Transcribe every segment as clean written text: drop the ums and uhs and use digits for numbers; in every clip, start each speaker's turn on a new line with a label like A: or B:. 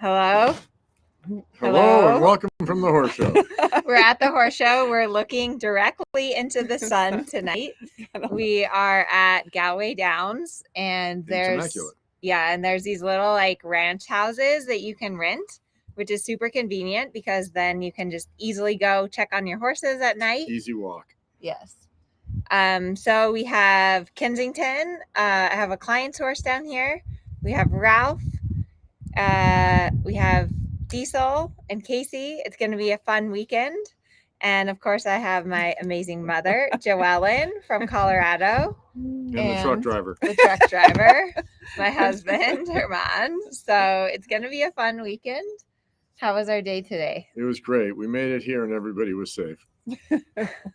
A: Hello.
B: Hello and welcome from the horse show.
A: We're at the horse show. We're looking directly into the sun tonight. We are at Galway Downs, and there's these little like ranch houses that you can rent, which is super convenient because then you can just easily go check on your horses at night.
B: Easy walk.
A: Yes. So we have Kensington. I have a client's horse down here. We have Ralph. We have Diesel and Casey. It's going to be a fun weekend. And of course, I have my amazing mother, Joellen from Colorado.
B: And the truck driver.
A: My husband, Herman. So it's going to be a fun weekend. How was our day today?
B: It was great. We made it here and everybody was safe.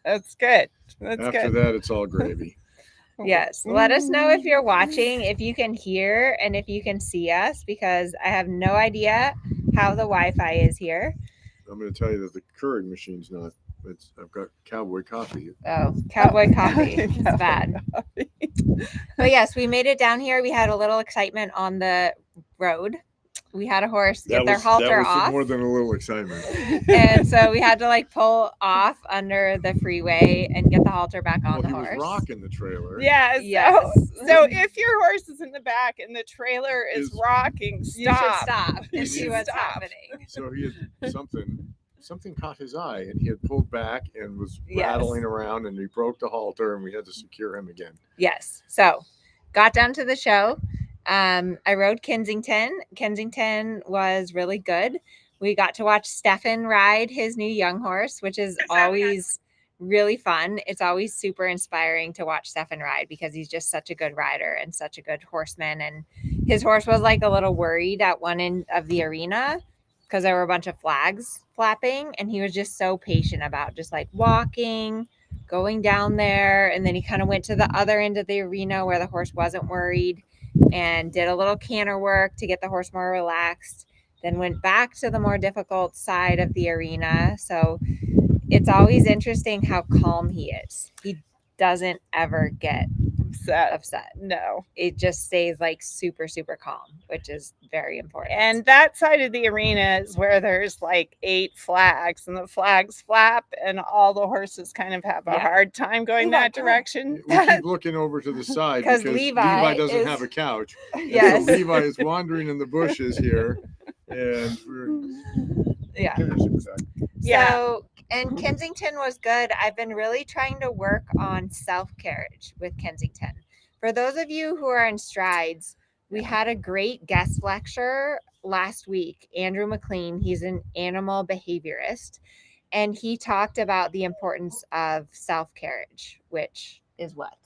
C: That's good.
B: After that, it's all gravy.
A: Yes. Let us know if you're watching, if you can hear, and if you can see us, because I have no idea how the Wi-Fi is here.
B: I'm going to tell you that the Keurig machine's not. I've got cowboy coffee.
A: Oh, cowboy coffee. It's bad. But yes, we made it down here. We had a little excitement on the road. We had a horse get their halter off.
B: More than a little excitement.
A: And so we had to like pull off under the freeway and get the halter back on the horse.
B: He was rocking the trailer.
C: Yes. So if your horse is in the back and the trailer is rocking, stop.
A: You should stop and see what's happening.
B: So he had something caught his eye, and he had pulled back and was rattling around, and he broke the halter, and we had to secure him again.
A: Yes. So got down to the show. I rode Kensington. Kensington was really good. We got to watch Stefan ride his new young horse, which is always really fun. It's always super inspiring to watch Stefan ride because he's just such a good rider and such a good horseman. And his horse was like a little worried at one end of the arena because there were a bunch of flags flapping, and he was just so patient about just like walking, going down there. And then he kind of went to the other end of the arena where the horse wasn't worried and did a little canter work to get the horse more relaxed, then went back to the more difficult side of the arena. So it's always interesting how calm he is. He doesn't ever get upset.
C: No.
A: It just stays like super, super calm, which is very important.
C: And that side of the arena is where there's like 8 flags, and the flags flap, and all the horses kind of have a hard time going that direction.
B: We keep looking over to the side because Levi doesn't have a couch.
A: Yes.
B: So Levi is wandering in the bushes here, and we're super sad.
A: So, and Kensington was good. I've been really trying to work on self-carriage with Kensington. For those of you who are in strides, we had a great guest lecture last week. Andrew McLean, he's an animal behaviorist, and he talked about the importance of self-carriage, which is what?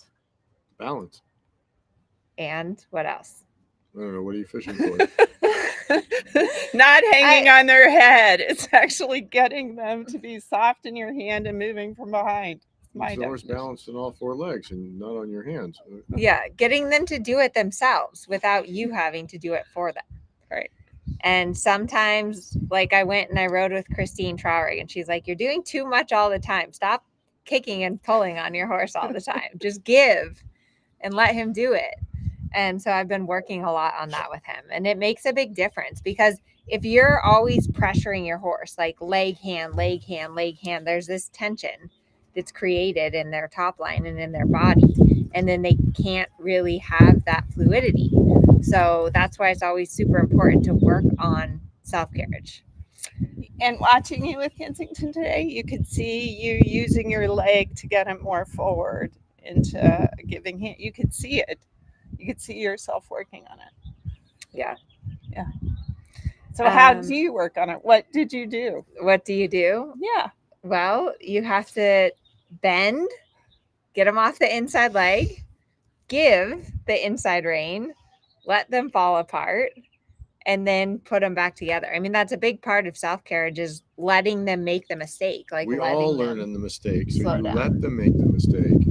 B: Balance.
A: And what else?
B: I don't know. What are you fishing for?
C: Not hanging on their head. It's actually getting them to be soft in your hand and moving from behind.
B: The horse balanced on all 4 legs and not on your hands.
A: Yeah, getting them to do it themselves without you having to do it for them.
C: Right.
A: And sometimes, like I went and I rode with Christine Traurig, and she's like, "You're doing too much all the time. Stop kicking and pulling on your horse all the time. Just give and let him do it." And so I've been working a lot on that with him. And it makes a big difference because if you're always pressuring your horse, like leg, hand, there's this tension that's created in their top line and in their body. And then they can't really have that fluidity. So that's why it's always super important to work on self-carriage.
C: And watching you with Kensington today, you could see you using your leg to get him more forward into giving him. You could see it. You could see yourself working on it.
A: Yeah.
C: So how do you work on it? What did you do?
A: What do you do?
C: Yeah.
A: Well, you have to bend, get them off the inside leg, give the inside rein, let them fall apart, and then put them back together. I mean, that's a big part of self-carriage is letting them make the mistake. Like
B: we all learn in the mistake. So you
A: down.
B: Let them make the mistake.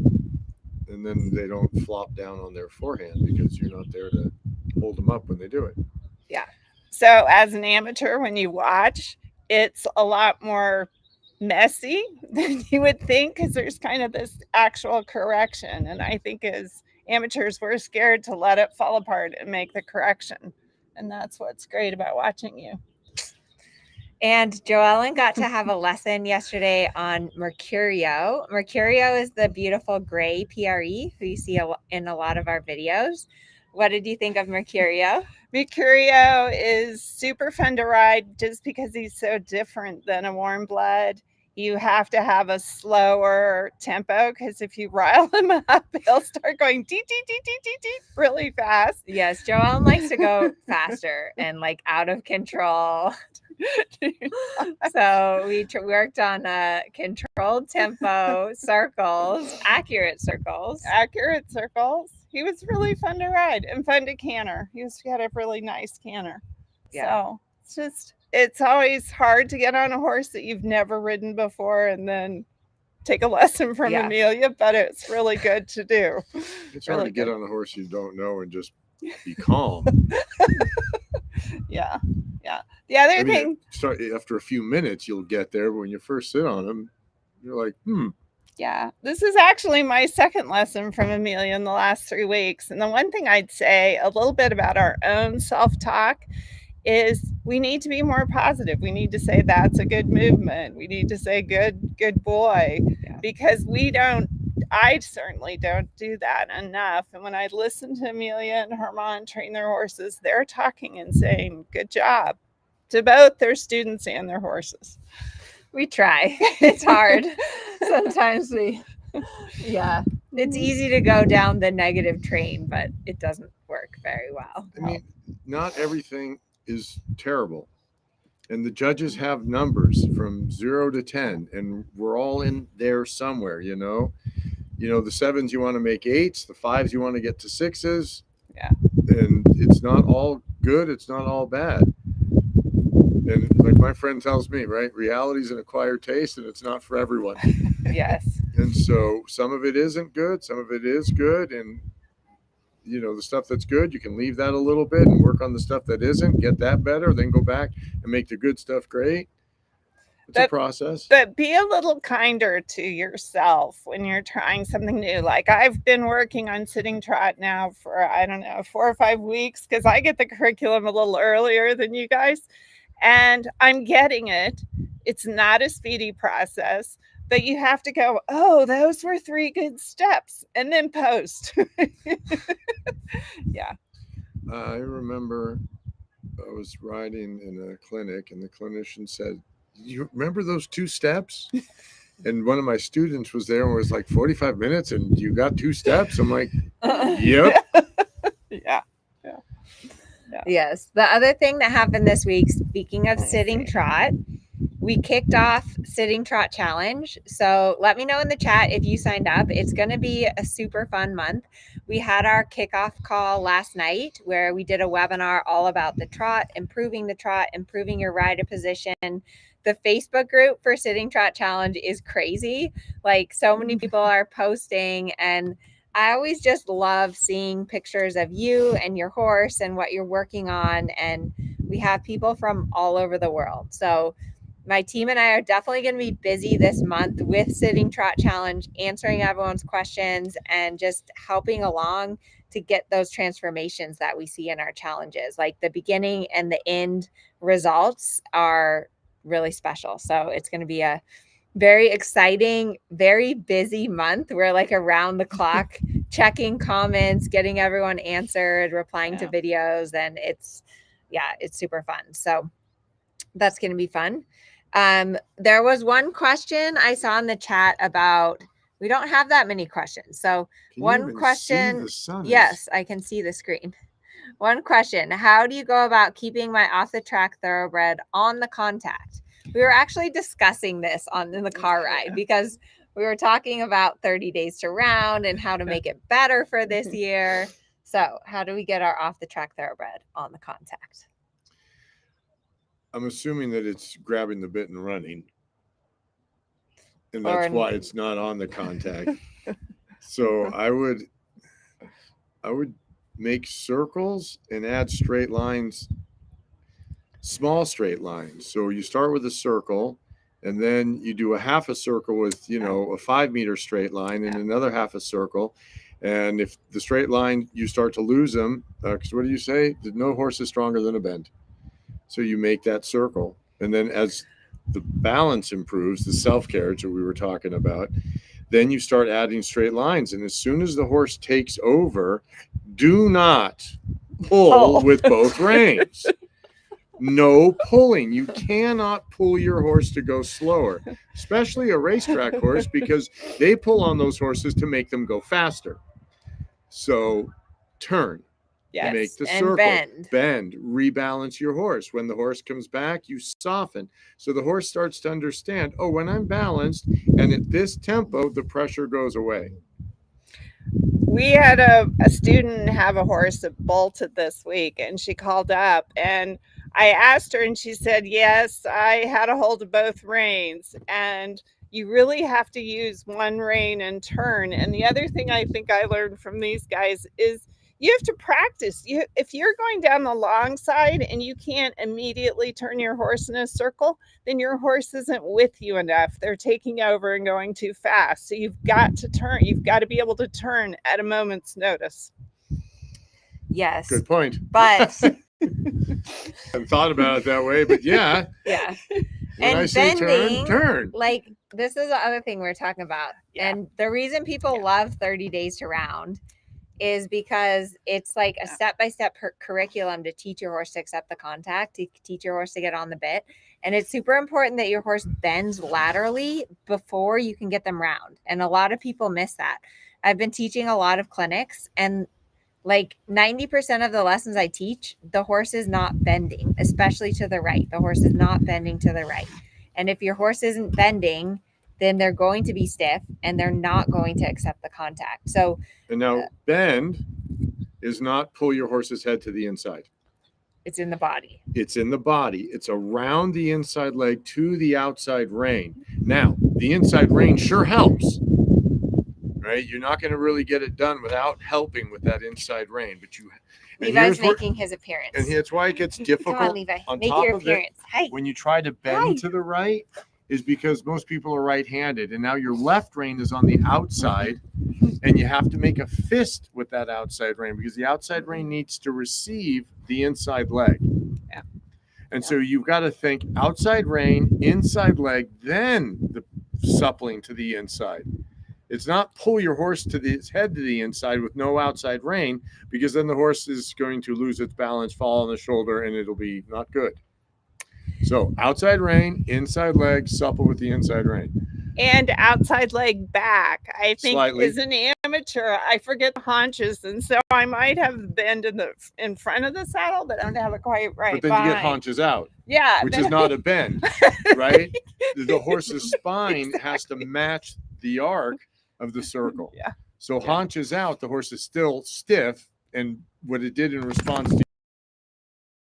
B: And then they don't flop down on their forehand because you're not there to hold them up when they do it.
A: Yeah.
C: So as an amateur, when you watch, it's a lot more messy than you would think because there's kind of this actual correction. And I think as amateurs, we're scared to let it fall apart and make the correction. And that's what's great about watching you.
A: And Joellen got to have a lesson yesterday on Mercurio. Mercurio is the beautiful gray PRE who you see in a lot of our videos. What did you think of Mercurio?
C: Mercurio is super fun to ride just because he's so different than a warm blood. You have to have a slower tempo because if you rile him up, he'll start going dee, dee, dee, dee, dee, dee, really fast.
A: Yes, Joellen likes to go faster and like out of control. So we worked on controlled tempo, circles, accurate circles.
C: Accurate circles. He was really fun to ride and fun to canter. He had a really nice canter. Yeah. So it's always hard to get on a horse that you've never ridden before and then take a lesson from Amelia, but it's really good to do.
B: It's
C: really
B: hard to get on a horse you don't know and just be calm.
C: Yeah. The other thing,
B: after a few minutes, you'll get there. But when you first sit on him, you're like,
C: Yeah, this is actually my second lesson from Amelia in the last 3 weeks. And the one thing I'd say a little bit about our own self-talk is we need to be more positive. We need to say that's a good movement. We need to say good boy, because I certainly don't do that enough. And when I listen to Amelia and Herman train their horses, they're talking and saying good job to both their students and their horses.
A: We try. It's hard. Sometimes it's easy to go down the negative train, but it doesn't work very well.
B: I mean, not everything is terrible. And the judges have numbers from 0 to 10, and we're all in there somewhere, the 7s you want to make 8s, the 5s you want to get to 6s.
C: Yeah.
B: And it's not all good, it's not all bad. And like my friend tells me, right, reality is an acquired taste, and it's not for everyone.
A: Yes.
B: And so some of it isn't good, some of it is good, and the stuff that's good, you can leave that a little bit and work on the stuff that isn't, get that better, then go back and make the good stuff great. It's a process.
C: But be a little kinder to yourself when you're trying something new. Like I've been working on Sitting Trot now for, 4 or 5 weeks because I get the curriculum a little earlier than you guys. And I'm getting it. It's not a speedy process, but you have to go, oh, those were 3 good steps, and then post. Yeah.
B: I remember I was riding in a clinic, and the clinician said, you remember those 2 steps? And one of my students was there and was like, 45 minutes and you got 2 steps? I'm like, yep.
C: Yeah.
A: Yes. The other thing that happened this week, speaking of Sitting Trot, we kicked off Sitting Trot Challenge. So let me know in the chat if you signed up. It's going to be a super fun month. We had our kickoff call last night where we did a webinar all about the trot, improving your rider position. The Facebook group for Sitting Trot Challenge is crazy. Like so many people are posting, and I always just love seeing pictures of you and your horse and what you're working on. And we have people from all over the world. So my team and I are definitely going to be busy this month with Sitting Trot Challenge, answering everyone's questions and just helping along to get those transformations that we see in our challenges. Like the beginning and the end results are really special. So it's going to be a very exciting, very busy month. We're like around the clock checking comments, getting everyone answered, replying to videos, and it's super fun. So that's going to be fun. There was one question I saw in the chat about, we don't have that many questions. So one question, yes, I can see the screen. One question, how do you go about keeping my off the track thoroughbred on the contact? We were actually discussing this in the car ride because we were talking about 30 days to round and how to make it better for this year. So how do we get our off the track thoroughbred on the contact?
B: I'm assuming that it's grabbing the bit and running. And that's why it's not on the contact. So I would make circles and add straight lines, small straight lines. So you start with a circle, and then you do a half a circle with, a 5 meter straight line and another half a circle. And if the straight line, you start to lose them, because what do you say? No horse is stronger than a bend. So you make that circle. And then as the balance improves, the self-carriage that we were talking about, then you start adding straight lines. And as soon as the horse takes over, do not pull with both reins. No pulling. You cannot pull your horse to go slower, especially a racetrack horse, because they pull on those horses to make them go faster. So turn, make the circle, bend, rebalance your horse. When the horse comes back, you soften. So the horse starts to understand, oh, when I'm balanced and at this tempo, the pressure goes away.
C: We had a student have a horse that bolted this week, and she called up, and I asked her, and she said, yes, I had a hold of both reins, and you really have to use one rein and turn. And the other thing I think I learned from these guys is you have to practice. If you're going down the long side and you can't immediately turn your horse in a circle, then your horse isn't with you enough. They're taking over and going too fast. So you've got to turn. You've got to be able to turn at a moment's notice.
A: Yes.
B: Good point.
A: But
B: I haven't thought about it that way, but yeah.
A: Yeah.
B: When
A: and
B: I say
A: bending,
B: turn.
A: Like, this is the other thing we're talking about. Yeah. And the reason people love 30 Days to Round is because it's like a step-by-step curriculum to teach your horse to accept the contact, to teach your horse to get on the bit. And it's super important that your horse bends laterally before you can get them round. And a lot of people miss that. I've been teaching a lot of clinics, and like 90% of the lessons I teach, the horse is not bending, especially to the right. The horse is not bending to the right. And if your horse isn't bending, then they're going to be stiff and they're not going to accept the contact. So,
B: and now bend is not pull your horse's head to the inside.
A: It's in the body.
B: It's in the body. It's around the inside leg to the outside rein. Now, the inside rein sure helps, right? You're not going to really get it done without helping with that inside rein. But you,
A: Levi's making his appearance.
B: And that's why it gets difficult.
A: Come on, Levi.
B: On
A: Make
B: top
A: your
B: of
A: appearance.
B: It, when you try to bend to the right, is because most people are right-handed, and now your left rein is on the outside, and you have to make a fist with that outside rein because the outside rein needs to receive the inside leg.
C: Yeah.
B: And so you've got to think outside rein, inside leg, then the suppling to the inside. It's not pull your horse to its head to the inside with no outside rein, because then the horse is going to lose its balance, fall on the shoulder, and it'll be not good. So outside rein, inside leg, supple with the inside rein.
C: And outside leg back, I think,
B: slightly.
C: As an amateur, I forget the haunches, and so I might have the bend in front of the saddle, but I don't have it quite right.
B: But then
C: behind.
B: you get haunches out.
C: Yeah,
B: which is not a bend, right? The horse's spine has to match the arc of the circle.
C: Yeah.
B: So haunches out, the horse is still stiff, and what it did in response to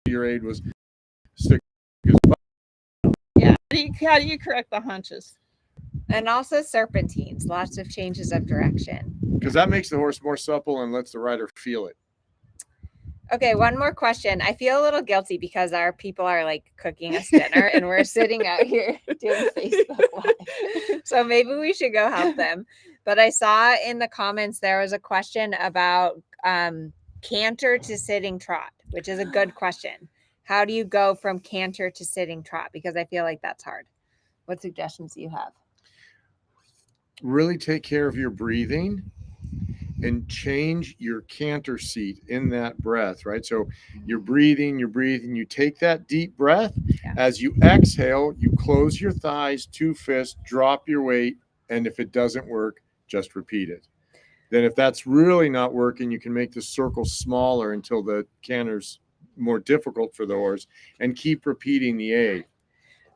B: your aid was stick his butt.
C: Yeah. How do you correct the haunches?
A: And also serpentines, lots of changes of direction.
B: Because that makes the horse more supple and lets the rider feel it.
A: Okay, one more question. I feel a little guilty because our people are like cooking us dinner and we're sitting out here doing Facebook Live. So maybe we should go help them. But I saw in the comments there was a question about canter to sitting trot, which is a good question. How do you go from canter to sitting trot? Because I feel like that's hard. What suggestions do you have?
B: Really take care of your breathing and change your canter seat in that breath, right? So you're breathing, you take that deep breath. Yeah. As you exhale, you close your thighs, two fists, drop your weight, and if it doesn't work, just repeat it. Then if that's really not working, you can make the circle smaller until the canter's more difficult for the horse and keep repeating the aid.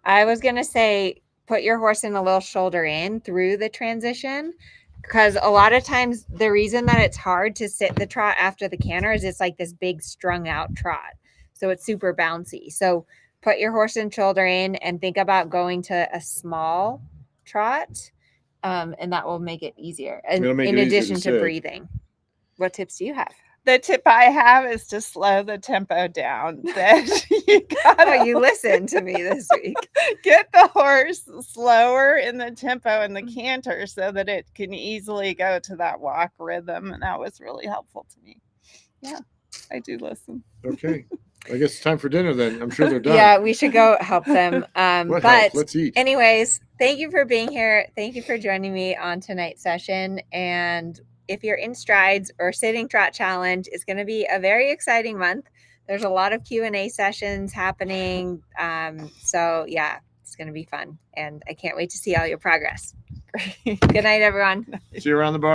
A: I was going to say, put your horse in a little shoulder in through the transition, because a lot of times the reason that it's hard to sit the trot after the canter is it's like this big strung out trot. So it's super bouncy. So put your horse in shoulder in and think about going to a small trot. And that will make it easier. And in addition to breathing, what tips do you have?
C: The tip I have is to slow the tempo down. That you gotta
A: Oh, you listened to me this week.
C: get the horse slower in the tempo and the canter so that it can easily go to that walk rhythm. And that was really helpful to me. Yeah, I do listen.
B: Okay. I guess it's time for dinner then. I'm sure they're done.
A: Yeah, we should go help them.
B: What
A: But
B: help? Let's eat.
A: anyways, thank you for being here. Thank you for joining me on tonight's session. And if you're in Strides or Sitting Trot Challenge, it's going to be a very exciting month. There's a lot of Q&A sessions happening. So yeah, it's going to be fun. And I can't wait to see all your progress. Good night, everyone.
B: See you around the bar.